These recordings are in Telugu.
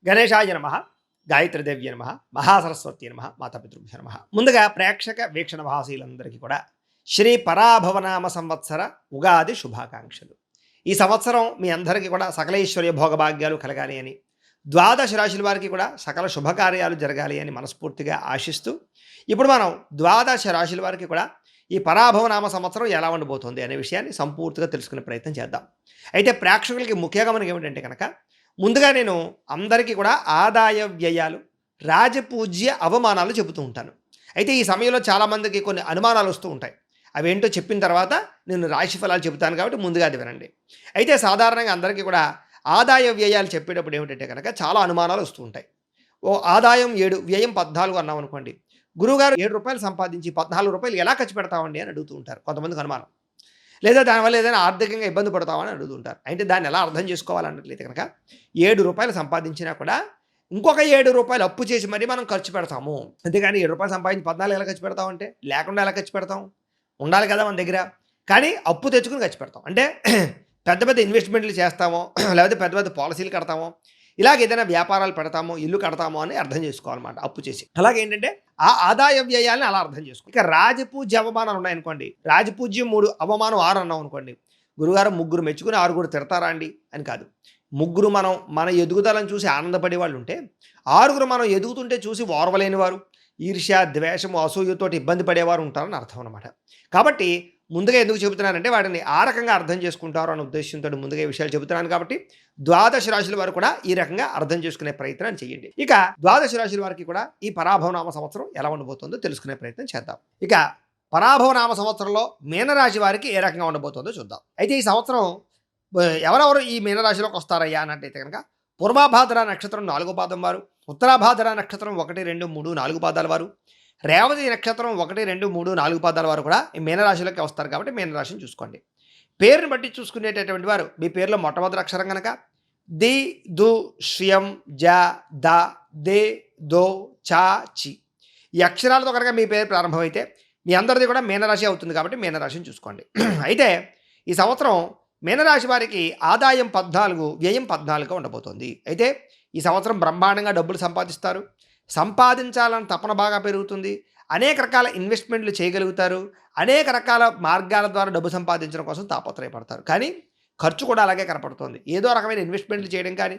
గణేశాయ నమ, గాయత్రీదేవ్య నమ, మహాసరస్వతి నమ, మాతాపితృభ్య నమ. ముందుగా ప్రేక్షక వీక్షణ భాషీలందరికీ కూడా శ్రీ పరాభవనామ సంవత్సర ఉగాది శుభాకాంక్షలు. ఈ సంవత్సరం మీ అందరికీ కూడా సకలైశ్వర్య భోగభాగ్యాలు కలగాలి అని, ద్వాదశ రాశుల వారికి కూడా సకల శుభకార్యాలు జరగాలి అని మనస్ఫూర్తిగా ఆశిస్తూ, ఇప్పుడు మనం ద్వాదశ రాశుల వారికి కూడా ఈ పరాభవనామ సంవత్సరం ఎలా ఉండబోతుంది అనే విషయాన్ని సంపూర్తిగా తెలుసుకునే ప్రయత్నం చేద్దాం. అయితే ప్రేక్షకులకి ముఖ్యంగా మనకి ఏమిటంటే కనుక, ముందుగా నేను అందరికీ కూడా ఆదాయ వ్యయాలు, రాజపూజ్య అవమానాలు చెబుతూ ఉంటాను. అయితే ఈ సమయంలో చాలామందికి కొన్ని అనుమానాలు వస్తూ ఉంటాయి. అవేంటో చెప్పిన తర్వాత నేను రాశి ఫలాలు చెబుతాను కాబట్టి ముందుగా అది వినండి. అయితే సాధారణంగా అందరికీ కూడా ఆదాయ వ్యయాలు చెప్పేటప్పుడు ఏమిటంటే కనుక చాలా అనుమానాలు వస్తూ ఉంటాయి. ఓ ఆదాయం 7, వ్యయం 14 అన్నాం అనుకోండి, గురువుగారు 7 రూపాయలు సంపాదించి 14 రూపాయలు ఎలా ఖర్చు పెడతామండి అని అడుగుతూ ఉంటారు కొంతమందికి అనుమానం. లేదా దానివల్ల ఏదైనా ఆర్థికంగా ఇబ్బంది పడతామని అడుగుతుంటారు. అయితే దాన్ని ఎలా అర్థం చేసుకోవాలన్నట్లయితే కనుక, 7 రూపాయలు సంపాదించినా కూడా ఇంకొక 7 రూపాయలు అప్పు చేసి మరీ మనం ఖర్చు పెడతాము. అంతేగాని 7 రూపాయలు సంపాదించి 14 ఎలా ఖర్చు పెడతామంటే, లేకుండా ఎలా ఖర్చు పెడతాం? ఉండాలి కదా మన దగ్గర. కానీ అప్పు తెచ్చుకుని ఖర్చు పెడతాం. అంటే పెద్ద పెద్ద ఇన్వెస్ట్మెంట్లు చేస్తామో, లేకపోతే పెద్ద పెద్ద పాలసీలు కడతామో, ఇలాగ ఏదైనా వ్యాపారాలు పెడతామో, ఇల్లు కడతామో అని అర్థం చేసుకోవాలన్నమాట అప్పు చేసి. అలాగే ఏంటంటే ఆ ఆదాయ వ్యయాలని అలా అర్థం చేసుకో. ఇక రాజపూజ్య అవమానాలు ఉన్నాయనుకోండి, రాజపూజ్యం 3, అవమానం 6 అన్నాం అనుకోండి, గురుగారు 3 మెచ్చుకుని 6 తిడతారా అండి అని కాదు. 3 మన ఎదుగుదలను చూసి ఆనందపడే వాళ్ళు ఉంటే, 6 మనం ఎదుగుతుంటే చూసి ఓర్వలేని వారు, ఈర్ష్య, ద్వేషము, అసూయతోటి ఇబ్బంది పడేవారు ఉంటారని అర్థం అనమాట. కాబట్టి ముందుగా ఎందుకు చెబుతున్నానంటే, వాటిని ఆ రకంగా అర్థం చేసుకుంటారు అనే ఉద్దేశంతో ముందుగా ఈ విషయాలు చెబుతున్నాను. కాబట్టి ద్వాదశ రాశుల వారు కూడా ఈ రకంగా అర్థం చేసుకునే ప్రయత్నం చేయండి. ఇక ద్వాదశ రాశుల వారికి కూడా ఈ పరాభవనామ సంవత్సరం ఎలా ఉండబోతుందో తెలుసుకునే ప్రయత్నం చేద్దాం. ఇక పరాభవనామ సంవత్సరంలో మీనరాశి వారికి ఏ రకంగా ఉండబోతుందో చూద్దాం. అయితే ఈ సంవత్సరం ఎవరెవరు ఈ మీనరాశిలోకి వస్తారయ్యా అన్నట్టయితే కనుక, పూర్వాభాద్ర నక్షత్రం 4వ పాదం వారు, ఉత్తరాభాద్ర నక్షత్రం 1, 2, 3, 4 పాదాల వారు, రేవతి నక్షత్రం 1, 2, 3, 4 పాదాల వారు కూడా ఈ మీనరాశిలోకి వస్తారు. కాబట్టి మీనరాశిని చూసుకోండి. పేరుని బట్టి చూసుకునేటటువంటి వారు, మీ పేరులో మొట్టమొదటి అక్షరం కనుక ది, దు, శ్రియం, జ, ద, దే, దో, చ, చి ఈ అక్షరాలతో కనుక మీ పేరు ప్రారంభమైతే మీ అందరిది కూడా మీనరాశి అవుతుంది. కాబట్టి మీనరాశిని చూసుకోండి. అయితే ఈ సంవత్సరం మీనరాశి వారికి ఆదాయం 14, వ్యయం 14గా ఉండబోతోంది. అయితే ఈ సంవత్సరం బ్రహ్మాండంగా డబ్బులు సంపాదిస్తారు. సంపాదించాలని తపన బాగా పెరుగుతుంది. అనేక రకాల ఇన్వెస్ట్మెంట్లు చేయగలుగుతారు. అనేక రకాల మార్గాల ద్వారా డబ్బు సంపాదించడం కోసం తాపత్రయపడతారు. కానీ ఖర్చు కూడా అలాగే కనపడుతుంది. ఏదో రకమైన ఇన్వెస్ట్మెంట్లు చేయడం కానీ,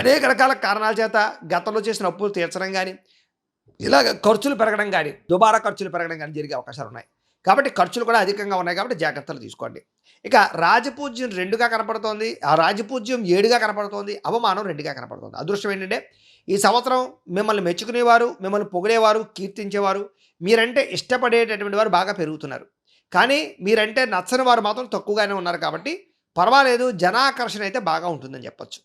అనేక రకాల కారణాల చేత గతంలో చేసిన అప్పులు తీర్చడం కానీ, ఇలాగ ఖర్చులు పెరగడం కానీ, దుబారా ఖర్చులు పెరగడం కానీ జరిగే అవకాశాలు ఉన్నాయి. కాబట్టి ఖర్చులు కూడా అధికంగా ఉన్నాయి. కాబట్టి జాగ్రత్తలు తీసుకోండి. ఇక రాజపూజ్యం 2గా కనపడుతోంది, ఆ రాజపూజ్యం 7గా కనపడుతోంది, అవమానం 2గా కనపడుతుంది. అదృష్టం ఏంటంటే ఈ సంవత్సరం మిమ్మల్ని మెచ్చుకునేవారు, మిమ్మల్ని పొగిడేవారు, కీర్తించేవారు, మీరంటే ఇష్టపడేటటువంటి వారు బాగా పెరుగుతున్నారు. కానీ మీరంటే నచ్చని వారు మాత్రం తక్కువగానే ఉన్నారు. కాబట్టి పర్వాలేదు, జనాకర్షణ అయితే బాగా ఉంటుందని చెప్పొచ్చు.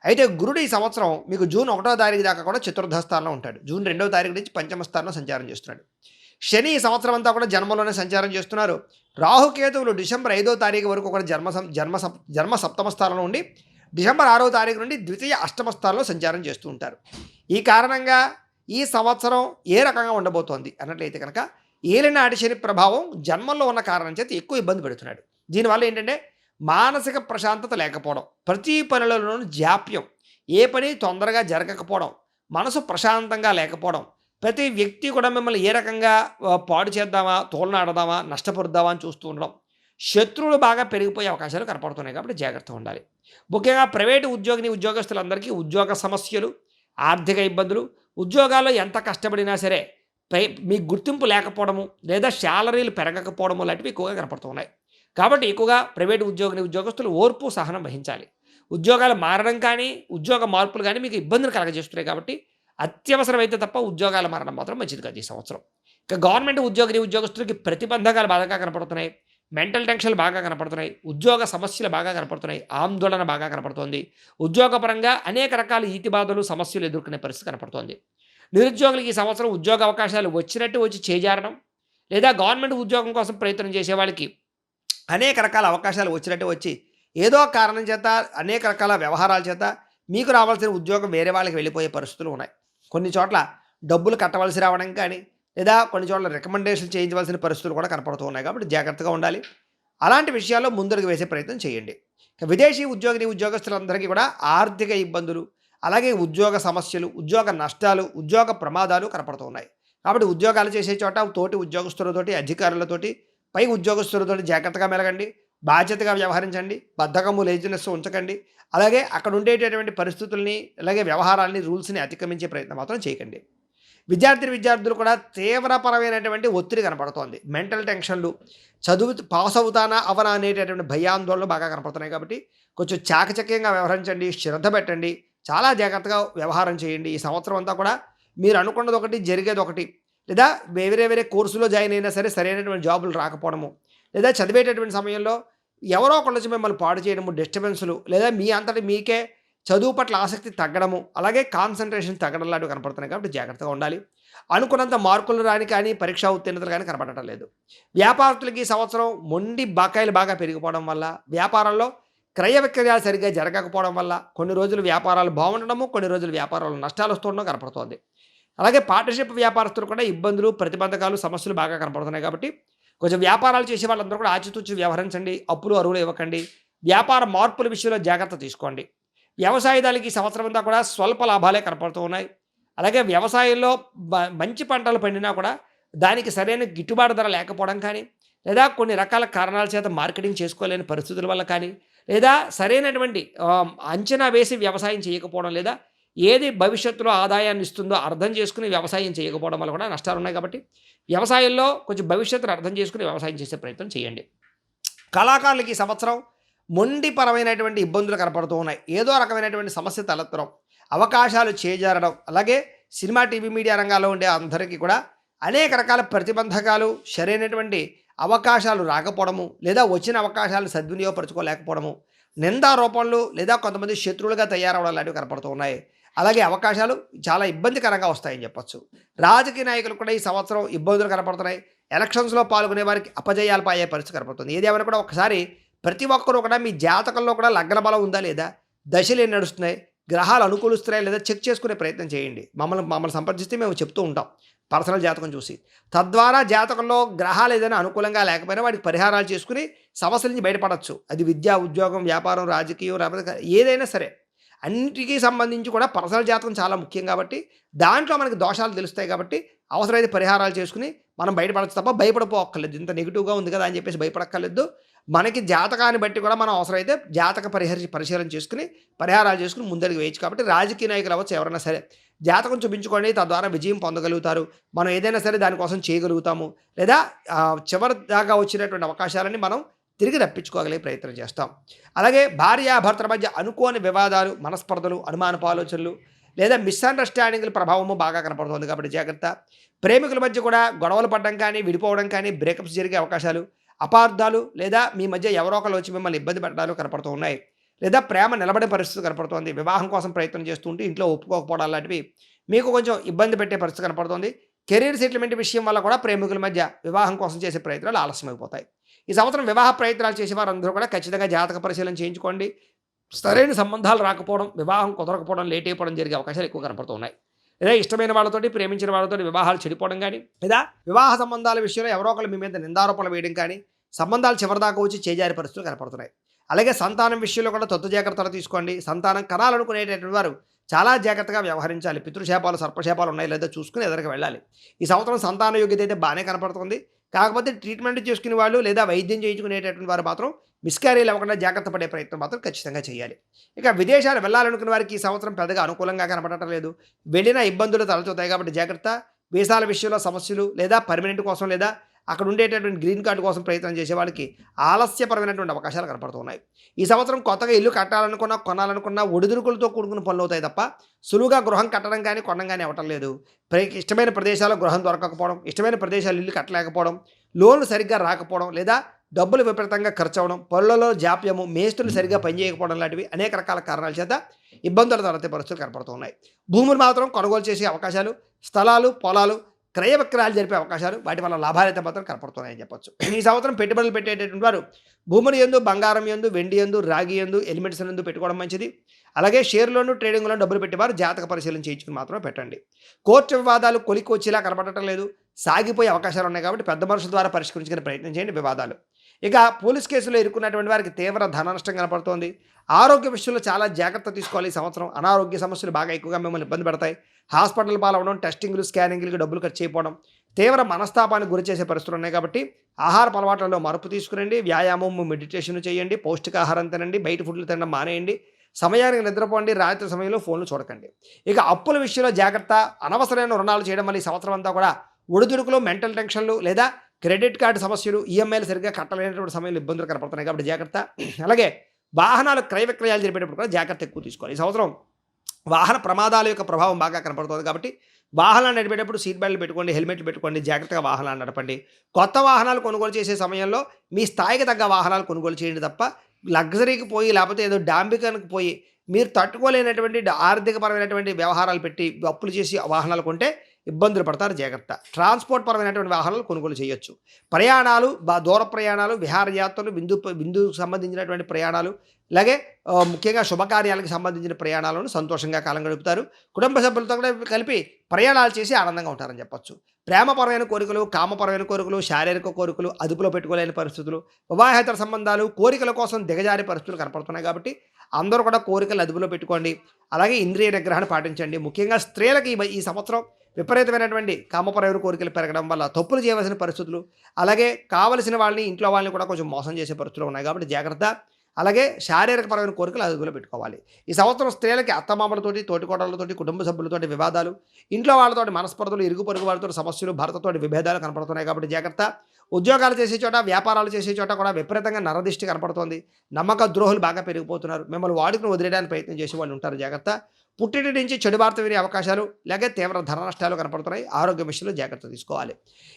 అయితే గురుడు ఈ సంవత్సరం మీకు జూన్ 1వ తారీఖు దాకా కూడా చతుర్థ స్థానంలో ఉంటాడు. జూన్ 2వ తారీఖు నుంచి పంచమ స్థానంలో సంచారం చేస్తున్నాడు. శని ఈ సంవత్సరం అంతా కూడా జన్మలోనే సంచారం చేస్తున్నారు. రాహుకేతువులు డిసెంబర్ 5వ తారీఖు వరకు కూడా జన్మ సప్తమ స్థానంలో ఉండి, డిసెంబర్ 6వ తారీఖు నుండి ద్వితీయ అష్టమ స్థానంలో సంచారం చేస్తూ ఉంటారు. ఈ కారణంగా ఈ సంవత్సరం ఏ రకంగా ఉండబోతోంది అన్నట్లయితే కనుక, ఏలినాటి శని ప్రభావం జన్మల్లో ఉన్న కారణం చేత ఎక్కువ ఇబ్బంది పెడుతున్నాడు. దీనివల్ల ఏంటంటే మానసిక ప్రశాంతత లేకపోవడం, ప్రతి పనులలోనూ జాప్యం, ఏ పని తొందరగా జరగకపోవడం, మనసు ప్రశాంతంగా లేకపోవడం, ప్రతి వ్యక్తి కూడా మిమ్మల్ని ఏ రకంగా పాడు చేద్దామా, తోలనాడదామా, నష్టపరుద్దామా అని చూస్తూ ఉండడం, శత్రువులు బాగా పెరిగిపోయే అవకాశాలు కనపడుతున్నాయి. కాబట్టి జాగ్రత్తగా ఉండాలి. ముఖ్యంగా ప్రైవేటు ఉద్యోగస్తులందరికీ ఉద్యోగ సమస్యలు, ఆర్థిక ఇబ్బందులు, ఉద్యోగాల్లో ఎంత కష్టపడినా సరే మీకు గుర్తింపు లేకపోవడము, లేదా శాలరీలు పెరగకపోవడము లాంటివి ఎక్కువగా కనపడుతున్నాయి. కాబట్టి ఎక్కువగా ప్రైవేటు ఉద్యోగస్తులు ఓర్పు, సహనం వహించాలి. ఉద్యోగాలు మారడం కానీ, ఉద్యోగ మార్పులు కానీ మీకు ఇబ్బందులు కలగజేస్తున్నాయి. కాబట్టి అత్యవసరమైతే తప్ప ఉద్యోగాలు మారడం మాత్రం మంచిది కాదు ఈ సంవత్సరం. ఇక గవర్నమెంట్ ఉద్యోగస్తులకి ప్రతిబంధకాలు బాగా కనపడుతున్నాయి, మెంటల్ టెన్షన్లు బాగా కనపడుతున్నాయి, ఉద్యోగ సమస్యలు బాగా కనపడుతున్నాయి, ఆందోళన బాగా కనపడుతోంది. ఉద్యోగపరంగా అనేక రకాల ఈతి బాధలు, సమస్యలు ఎదుర్కొనే పరిస్థితి కనపడుతోంది. నిరుద్యోగులకి ఈ సంవత్సరం ఉద్యోగ అవకాశాలు వచ్చినట్టు వచ్చి చేజారడం, లేదా గవర్నమెంట్ ఉద్యోగం కోసం ప్రయత్నం చేసే వాళ్ళకి అనేక రకాల అవకాశాలు వచ్చినట్టు వచ్చి ఏదో కారణం చేత, అనేక రకాల వ్యవహారాల చేత మీకు రావాల్సిన ఉద్యోగం వేరే వాళ్ళకి వెళ్ళిపోయే పరిస్థితులు ఉన్నాయి. కొన్ని చోట్ల డబ్బులు కట్టవలసి రావడం కానీ, లేదా కొన్ని చోట్ల రికమెండేషన్ చేయించవలసిన పరిస్థితులు కూడా కనపడుతూ ఉన్నాయి. కాబట్టి జాగ్రత్తగా ఉండాలి. అలాంటి విషయాల్లో ముందడుగు వేసే ప్రయత్నం చేయండి. విదేశీ ఉద్యోగస్తులందరికీ కూడా ఆర్థిక ఇబ్బందులు, అలాగే ఉద్యోగ సమస్యలు, ఉద్యోగ నష్టాలు, ఉద్యోగ ప్రమాదాలు కనపడుతున్నాయి. కాబట్టి ఉద్యోగాలు చేసే చోట తోటి ఉద్యోగస్తులతోటి, అధికారులతోటి, పై ఉద్యోగస్తులతోటి జాగ్రత్తగా మెలగండి. బాధ్యతగా వ్యవహరించండి. బద్ధకము, లేజినెస్ ఉంచకండి. అలాగే అక్కడ ఉండేటటువంటి పరిస్థితుల్ని, అలాగే వ్యవహారాల్ని, రూల్స్‌ని అతిక్రమించే ప్రయత్నం మాత్రం చేయకండి. విద్యార్థులు కూడా తీవ్రపరమైనటువంటి ఒత్తిడి కనపడుతోంది. మెంటల్ టెన్షన్‌లు, చదువు పాస్ అవుతానా, అవ్వనా అనేటటువంటి భయాందోళనలు బాగా కనపడుతున్నాయి కాబట్టి కొంచెం చాకచక్యంగా వ్యవహరించండి. శ్రద్ధ పెట్టండి. చాలా జాగ్రత్తగా వ్యవహారం చేయండి. ఈ సంవత్సరం అంతా కూడా మీరు అనుకున్నదొకటి, జరిగేదొకటి. లేదా వేరే కోర్సులో జాయిన్ అయినా సరే సరైనటువంటి జాబులు రాకపోవడము, లేదా చదివేటటువంటి సమయంలో ఎవరో ఒకళ్ళొచ్చి మిమ్మల్ని పాడు చేయడము, డిస్టర్బెన్స్‌లు, లేదా మీ అంతట మీకే చదువు పట్ల ఆసక్తి తగ్గడము, అలాగే కాన్సంట్రేషన్ తగ్గడం లాంటివి కనపడుతున్నాయి కాబట్టి జాగ్రత్తగా ఉండాలి. అనుకున్నంత మార్కులు రాని కానీ, పరీక్షా ఉత్తీర్ణతలు కానీ కనపడటం లేదు. వ్యాపారస్తులకి ఈ సంవత్సరం మొండి బకాయిలు బాగా పెరిగిపోవడం వల్ల, వ్యాపారంలో క్రయ విక్రయాలు సరిగ్గా జరగకపోవడం వల్ల కొన్ని రోజులు వ్యాపారాలు బాగుండడము, కొన్ని రోజులు వ్యాపారాలు నష్టాలు వస్తుండడం కనపడుతోంది. అలాగే పార్ట్నర్‌షిప్ వ్యాపారస్తులు కూడా ఇబ్బందులు, ప్రతిబంధకాలు, సమస్యలు బాగా కనపడుతున్నాయి కాబట్టి కొంచెం వ్యాపారాలు చేసే వాళ్ళందరూ కూడా ఆచితూచి వ్యవహరించండి. అప్పులు, అరువులు ఇవ్వకండి. వ్యాపార మార్పుల విషయంలో జాగ్రత్త తీసుకోండి. వ్యవసాయదారులకి ఈ సంవత్సరం అంతా కూడా స్వల్ప లాభాలే కనపడుతూ ఉన్నాయి. అలాగే వ్యవసాయంలో మంచి పంటలు పండినా కూడా దానికి సరైన గిట్టుబాటు ధర లేకపోవడం కానీ, లేదా కొన్ని రకాల కారణాల చేత మార్కెటింగ్ చేసుకోలేని పరిస్థితుల వల్ల కానీ, లేదా సరైనటువంటి అంచనా వేసి వ్యవసాయం చేయకపోవడం, లేదా ఏది భవిష్యత్తులో ఆదాయాన్ని ఇస్తుందో అర్థం చేసుకుని వ్యవసాయం చేయకపోవడం వల్ల కూడా నష్టాలున్నాయి కాబట్టి వ్యవసాయంలో కొంచెం భవిష్యత్తును అర్థం చేసుకుని వ్యవసాయం చేసే ప్రయత్నం చేయండి. కళాకారులకి ఈ సంవత్సరం మొండిపరమైనటువంటి ఇబ్బందులు కనపడుతూ ఉన్నాయి. ఏదో రకమైనటువంటి సమస్య తలెత్తడం, అవకాశాలు చేజారడం, అలాగే సినిమా, టీవీ, మీడియా రంగాల్లో ఉండే అందరికీ కూడా అనేక రకాల ప్రతిబంధకాలు, సరైనటువంటి అవకాశాలు రాకపోవడము, లేదా వచ్చిన అవకాశాలు సద్వినియోగపరచుకోలేకపోవడము, నిందారోపణలు, లేదా కొంతమంది శత్రువులుగా తయారవడం లాంటివి కనపడుతూ ఉన్నాయి. అలాగే అవకాశాలు చాలా ఇబ్బందికరంగా వస్తాయని చెప్పొచ్చు. రాజకీయ నాయకులు కూడా ఈ సంవత్సరం ఇబ్బందులు కనపడుతున్నాయి. ఎలక్షన్స్‌లో పాల్గొనే వారికి అపజయాలు పాలయ్యే పరిస్థితి కనపడుతుంది. ఏదేమైనా కూడా ఒకసారి ప్రతి ఒక్కరు కూడా మీ జాతకంలో కూడా లగ్న బలం ఉందా లేదా, దశలు ఏం నడుస్తున్నాయి, గ్రహాలు అనుకూలిస్తున్నాయా లేదా చెక్ చేసుకునే ప్రయత్నం చేయండి. మమ్మల్ని సంప్రదిస్తే మేము చెప్తూ ఉంటాం పర్సనల్ జాతకం చూసి. తద్వారా జాతకంలో గ్రహాలు ఏదైనా అనుకూలంగా లేకపోయినా వాటికి పరిహారాలు చేసుకుని సమస్యల నుంచి బయటపడవచ్చు. అది విద్య, ఉద్యోగం, వ్యాపారం, రాజకీయం, లేకపోతే ఏదైనా సరే అన్నిటికీ సంబంధించి కూడా పర్సనల్ జాతకం చాలా ముఖ్యం కాబట్టి దాంట్లో మనకి దోషాలు తెలుస్తాయి కాబట్టి అవసరమైతే పరిహారాలు చేసుకుని మనం బయటపడచ్చు తప్ప భయపడిపోక్కర్లేదు. ఇంత నెగిటివ్గా ఉంది కదా అని చెప్పేసి భయపడక్కర్లేదు. మనకి జాతకాన్ని బట్టి కూడా మనం అవసరమైతే జాతక పరిశీలన చేసుకుని పరిహారాలు చేసుకుని ముందడుగు వేయచ్చు. కాబట్టి రాజకీయ నాయకులు అవ్వచ్చు, ఎవరైనా సరే జాతకం చూపించుకోండి. తద్వారా విజయం పొందగలుగుతారు. మనం ఏదైనా సరే దానికోసం చేయగలుగుతాము. లేదా చివరి దాకా వచ్చినటువంటి అవకాశాలని మనం తిరిగి రప్పించుకోగలిగే ప్రయత్నం చేస్తాం. అలాగే భార్యాభర్తల మధ్య అనుకోని వివాదాలు, మనస్పర్ధలు, అనుమానపు ఆలోచనలు, లేదా మిస్అండర్స్టాండింగ్ల ప్రభావము బాగా కనపడుతుంది కాబట్టి జాగ్రత్త. ప్రేమికుల మధ్య కూడా గొడవలు పడడం కానీ, విడిపోవడం కానీ, బ్రేకప్స్ జరిగే అవకాశాలు, అపార్థాలు, లేదా మీ మధ్య ఎవరో ఒకరు వచ్చి మిమ్మల్ని ఇబ్బంది పెట్టడాలు కనపడుతూ ఉన్నాయి. లేదా ప్రేమ నిలబడే పరిస్థితి కనపడుతోంది. వివాహం కోసం ప్రయత్నం చేస్తుంటే ఇంట్లో ఒప్పుకోకపోవడం లాంటివి మీకు కొంచెం ఇబ్బంది పెట్టే పరిస్థితి కనపడుతోంది. కెరీర్ సెటిల్మెంట్ విషయం వల్ల కూడా ప్రేమికుల మధ్య వివాహం కోసం చేసే ప్రయత్నాలు ఆలస్యమైపోతాయి. ఈ సంవత్సరం వివాహ ప్రయత్నాలు చేసేవారందరూ కూడా ఖచ్చితంగా జాతక పరిశీలన చేయించుకోండి. సరైన సంబంధాలు రాకపోవడం, వివాహం కుదరకపోవడం, లేట్ అయిపోవడం జరిగే అవకాశాలు ఎక్కువ కనపడుతూ ఉన్నాయి. లేదా ఇష్టమైన వాళ్ళతోటి, ప్రేమించిన వాళ్ళతోటి వివాహాలు చెడిపోవడం కానీ, లేదా వివాహ సంబంధాల విషయంలో ఎవరో ఒకరు మీ మీద నిందారోపణలు వేయడం కానీ, సంబంధాలు చివరిదాకా వచ్చి చేజారి పరిస్థితులు కనపడుతున్నాయి. అలాగే సంతానం విషయంలో కూడా తొత్తు జాగ్రత్తలు తీసుకోండి. సంతానం కనాలనుకునేటటువంటి వారు చాలా జాగ్రత్తగా వ్యవహరించాలి. పితృశాపాలు, సర్పశాపాలు ఉన్నాయి లేదా చూసుకుని ఎదురుకు వెళ్ళాలి. ఈ సంవత్సరం సంతాన యోగ్యత అయితే బాగానే కనపడుతుంది. కాకపోతే ట్రీట్మెంట్ చేసుకునే వాళ్ళు లేదా వైద్యం చేయించుకునేటటువంటి వారు మాత్రం మిస్క్యారీలు అవ్వకుండా జాగ్రత్త పడే ప్రయత్నం మాత్రం ఖచ్చితంగా చేయాలి. ఇక విదేశాలు వెళ్ళాలనుకున్న వారికి ఈ సంవత్సరం పెద్దగా అనుకూలంగా కనపడటం లేదు. వెళ్ళిన ఇబ్బందులు తలెత్తుతాయి కాబట్టి జాగ్రత్త. వీసాల విషయంలో సమస్యలు, లేదా పర్మనెంట్ కోసం, లేదా అక్కడ ఉండేటటువంటి గ్రీన్ కార్డు కోసం ప్రయత్నం చేసే వాళ్ళకి ఆలస్యపరమైనటువంటి అవకాశాలు కనపడుతున్నాయి. ఈ సంవత్సరం కొత్తగా ఇల్లు కట్టాలనుకున్నా, కొనాలనుకున్నా ఒడిదుడుకులతో కూడుకున్న పనులు అవుతాయి తప్ప సులువుగా గృహం కట్టడం కానీ, కొనడం కానీ అవ్వటం లేదు. ఇష్టమైన ప్రదేశాల్లో గృహం దొరకకపోవడం, ఇష్టమైన ప్రదేశాలు ఇల్లు కట్టలేకపోవడం, లోన్లు సరిగ్గా రాకపోవడం, లేదా డబ్బులు విపరీతంగా ఖర్చు అవ్వడం, పనులలో జాప్యము, మేస్త్రులు సరిగ్గా పనిచేయకపోవడం లాంటివి అనేక రకాల కారణాల చేత ఇబ్బందులు తలెత్తే పరిస్థితులు కనపడుతున్నాయి. భూములు మాత్రం కొనుగోలు చేసే అవకాశాలు, స్థలాలు, పొలాలు క్రయ విక్రయాలు జరిపే అవకాశాలు, వాటి వల్ల లాభాలైతే మాత్రం కనపడుతున్నాయని చెప్పొచ్చు. ఈ సంవత్సరం పెట్టుబడులు పెట్టేటటువంటి వారు భూములు యందు, బంగారం యందు, వెండి యందు, రాగి యందు, ఎలిమెంట్స్ యందు పెట్టుకోవడం మంచిది. అలాగే షేర్లోను, ట్రేడింగ్లోను డబ్బులు పెట్టేవారు జాతక పరిశీలన చేయించుకుని మాత్రమే పెట్టండి. కోర్టు వివాదాలు కొలికొచ్చేలా కనపడటం లేదు. సాగిపోయే అవకాశాలు ఉన్నాయి కాబట్టి పెద్ద మనుషుల ద్వారా పరిష్కరించుకునే ప్రయత్నం చేయండి వివాదాలు. ఇక పోలీస్ కేసులో ఇరుక్కున్నటువంటి వారికి తీవ్ర ధన నష్టం కనపడుతోంది. ఆరోగ్య విషయంలో చాలా జాగ్రత్త తీసుకోవాలి. ఈ సంవత్సరం అనారోగ్య సమస్యలు బాగా ఎక్కువగా మిమ్మల్ని ఇబ్బంది పెడతాయి. హాస్పిటల్ పాలవడం, టెస్టింగ్లు, స్కానింగ్‌లకి డబ్బులు ఖర్చు చేయకపోవడం, తీవ్ర మనస్తాపానికి గురి చేసే పరిస్థితులు ఉన్నాయి కాబట్టి ఆహారపు అలవాట్లలో మార్పు తీసుకురండి. వ్యాయామం, మెడిటేషన్ చేయండి. పౌష్టికాహారం తినండి. బయట ఫుడ్‌లు తినడం మానేయండి. సమయానికి నిద్రపోండి. రాత్రి సమయంలో ఫోన్‌లు చూడకండి. ఇక అప్పుల విషయంలో జాగ్రత్త. అనవసరమైన రుణాలు చేయడం వల్ల ఈ సంవత్సరం అంతా కూడా ఒడిదుడుకులు, మెంటల్ టెన్షన్‌లు లేదా క్రెడిట్ కార్డ్ సమస్యలు, ఈఎంఐలు సరిగ్గా కట్టలేనటువంటి సమయంలో ఇబ్బందులు కనపడుతున్నాయి కాబట్టి జాగ్రత్త. అలాగే వాహనాలు క్రయ విక్రయాలు జరిపేటప్పుడు కూడా జాగ్రత్త ఎక్కువ తీసుకోవాలి. ఈ సంవత్సరం వాహన ప్రమాదాల యొక్క ప్రభావం బాగా కనపడుతుంది కాబట్టి వాహనాలు నడిపేటప్పుడు సీట్ బెల్ట్లు పెట్టుకోండి, హెల్మెట్లు పెట్టుకోండి, జాగ్రత్తగా వాహనాలు నడపండి. కొత్త వాహనాలు కొనుగోలు చేసే సమయంలో మీ స్థాయికి తగ్గ వాహనాలు కొనుగోలు చేయండి తప్ప లగ్జరీకి పోయి లేకపోతే ఏదో డాంబికానికి పోయి మీరు తట్టుకోలేనటువంటి ఆర్థికపరమైనటువంటి వ్యవహారాలు పెట్టి అప్పులు చేసి వాహనాలు కొంటే ఇబ్బందులు పడతారు. జాగ్రత్త. ట్రాన్స్పోర్ట్ పరమైనటువంటి వాహనాలు కొనుగోలు చేయొచ్చు. ప్రయాణాలు, దూర ప్రయాణాలు, విహారయాత్రలు, బిందుకు సంబంధించినటువంటి ప్రయాణాలు, అలాగే ముఖ్యంగా శుభకార్యాలకు సంబంధించిన ప్రయాణాలను సంతోషంగా కాలం గడుపుతారు. కుటుంబ సభ్యులతో కూడా కలిపి ప్రయాణాలు చేసి ఆనందంగా ఉంటారని చెప్పొచ్చు. ప్రేమపరమైన కోరికలు, కామపరమైన కోరికలు, శారీరక కోరికలు అదుపులో పెట్టుకోలేని పరిస్థితులు, వివాహేతర సంబంధాలు, కోరికల కోసం దిగజారే పరిస్థితులు కనపడుతున్నాయి కాబట్టి అందరూ కూడా కోరికలు అదుపులో పెట్టుకోండి. అలాగే ఇంద్రియ నిగ్రహాన్ని పాటించండి. ముఖ్యంగా స్త్రీలకి ఈ సంవత్సరం విపరీతమైనటువంటి కామపరమైన కోరికలు పెరగడం వల్ల తప్పులు చేయవలసిన పరిస్థితులు, అలాగే కావలసిన వాళ్ళని, ఇంట్లో వాళ్ళని కూడా కొంచెం మోసం చేసే పరిస్థితులు ఉన్నాయి కాబట్టి జాగ్రత్త. అలాగే శారీరకపరమైన కోరికలు అదుపులో పెట్టుకోవాలి. ఈ సంవత్సరం స్త్రీలకి అత్తమామలతోటి, తోటికోడళ్ళతోటి, కుటుంబ సభ్యులతోటి వివాదాలు, ఇంట్లో వాళ్ళతోటి మనస్పర్ధలు, ఇరుగు పొరుగు వాళ్ళతో సమస్యలు, భర్తతోటి విభేదాలు కనపడుతున్నాయి కాబట్టి జాగ్రత్త. ఉద్యోగాలు చేసే చోట, వ్యాపారాలు చేసే చోట కూడా విపరీతంగా నరదిష్టి కనపడుతోంది. నమ్మక ద్రోహులు బాగా పెరిగిపోతున్నారు. మిమ్మల్ని వాడుకుని వదిలేయడానికి ప్రయత్నం చేసే వాళ్ళు ఉంటారు. జాగ్రత్త. పుట్టింటి నుంచి చెడు వార్త వినే అవకాశాలు, లేక తీవ్ర ధన నష్టాలు కనపడుతున్నాయి. ఆరోగ్య విషయంలో జాగ్రత్త తీసుకోవాలి.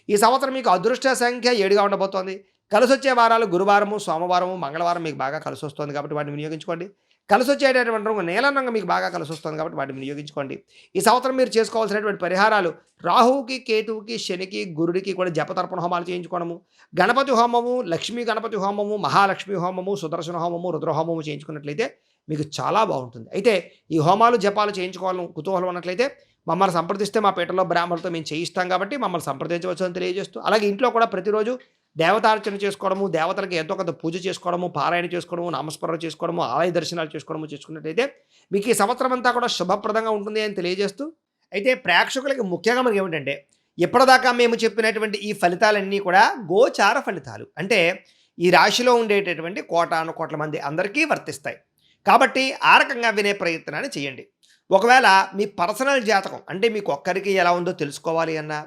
ఈ సంవత్సరం మీకు అదృష్ట సంఖ్య 7గా ఉండబోతోంది. కలిసొచ్చే వారాలు గురువారము, సోమవారము, మంగళవారం మీకు బాగా కలిసొస్తుంది కాబట్టి వాటిని వినియోగించుకోండి. కలిసొచ్చేటటువంటి రంగు నీలం రంగు మీకు బాగా కలిసొస్తుంది కాబట్టి వాటిని వినియోగించుకోండి. ఈ సంవత్సరం మీరు చేసుకోవాల్సినటువంటి పరిహారాలు రాహువుకి, కేతువుకి, శనికి, గురుడికి కూడా జపతర్పణ హోమాలు చేయించుకోవడము, గణపతి హోమము, లక్ష్మీ గణపతి హోమము, మహాలక్ష్మి హోమము, సుదర్శన హోమము, రుద్రహోమము చేయించుకున్నట్లయితే మీకు చాలా బాగుంటుంది. అయితే ఈ హోమాలు, జపాలు చేయించుకోవాలని కుతూహలం ఉన్నట్లయితే మమ్మల్ని సంప్రదిస్తే మా పీఠంలో బ్రాహ్మణులతో మేము చేయిస్తాం కాబట్టి మమ్మల్ని సంప్రదించవచ్చు అని తెలియజేస్తూ, అలాగే ఇంట్లో కూడా ప్రతిరోజు దేవతార్చన చేసుకోవడము, దేవతలకి ఎంతో కొంత పూజ చేసుకోవడము, పారాయణ చేసుకోవడము, నామస్మరణ చేసుకోవడము, ఆలయ దర్శనాలు చేసుకోవడము చేసుకున్నట్లయితే మీకు ఈ సంవత్సరం అంతా కూడా శుభప్రదంగా ఉంటుంది అని తెలియజేస్తూ, అయితే ప్రేక్షకులకి ముఖ్యంగా మనకి ఏమిటంటే ఇప్పటిదాకా మేము చెప్పినటువంటి ఈ ఫలితాలన్నీ కూడా గోచార ఫలితాలు. అంటే ఈ రాశిలో ఉండేటటువంటి కోటాను కోట్ల మంది అందరికీ వర్తిస్తాయి. కాబట్టి ఆ రకంగా వినే ప్రయత్నాన్ని చేయండి. ఒకవేళ మీ పర్సనల్ జాతకం అంటే మీకు ఒక్కరికి ఎలా ఉందో తెలుసుకోవాలి అన్నా,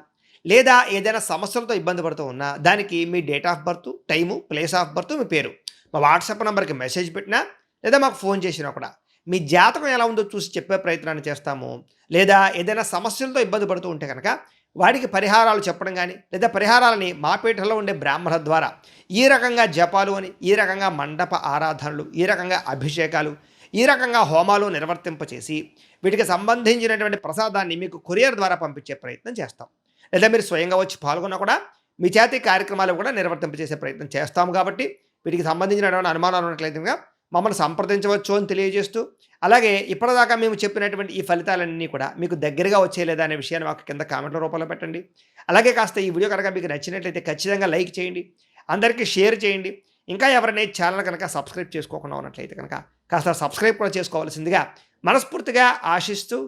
లేదా ఏదైనా సమస్యలతో ఇబ్బంది పడుతూ ఉన్నా దానికి మీ date of birth, time, place of birth, మీ పేరు మా వాట్సాప్ నెంబర్కి మెసేజ్ పెట్టినా లేదా మాకు ఫోన్ చేసినా కూడా మీ జాతకం ఎలా ఉందో చూసి చెప్పే ప్రయత్నాన్ని చేస్తాము. లేదా ఏదైనా సమస్యలతో ఇబ్బంది పడుతూ ఉంటే కనుక వాడికి పరిహారాలు చెప్పడం కానీ, లేదా పరిహారాలని మా పీఠంలో ఉండే బ్రాహ్మణ ద్వారా ఈ రకంగా జపాలు అని, ఈ రకంగా మండప ఆరాధనలు, ఈ రకంగా అభిషేకాలు, ఈ రకంగా హోమాలు నిర్వర్తింపచేసి వీటికి సంబంధించినటువంటి ప్రసాదాన్ని మీకు కొరియర్ ద్వారా పంపించే ప్రయత్నం చేస్తాం. లేదా మీరు స్వయంగా వచ్చి పాల్గొన్నా కూడా మీ చేతి కార్యక్రమాలు కూడా నిర్వర్తింపచేసే ప్రయత్నం చేస్తాము. కాబట్టి వీటికి సంబంధించినటువంటి అనుమానాలు ఉన్నట్లయితే మమ్మల్ని సంప్రదించవచ్చు అని తెలియజేస్తూ, అలాగే ఇప్పటిదాకా మేము చెప్పినటువంటి ఈ ఫలితాలన్నీ కూడా మీకు దగ్గరగా వచ్చేయలేదా అనే విషయాన్ని మాకు కింద కామెంట్ల రూపంలో పెట్టండి. అలాగే కాస్త ఈ వీడియో కనుక మీకు నచ్చినట్లయితే ఖచ్చితంగా లైక్ చేయండి, అందరికీ షేర్ చేయండి. ఇంకా ఎవరైనా ఈ ఛానల్ కనుక సబ్స్క్రైబ్ చేసుకోకుండా ఉన్నట్లయితే కనుక కాస్త సబ్స్క్రైబ్ కూడా చేసుకోవాల్సిందిగా మనస్ఫూర్తిగా ఆశిస్తూ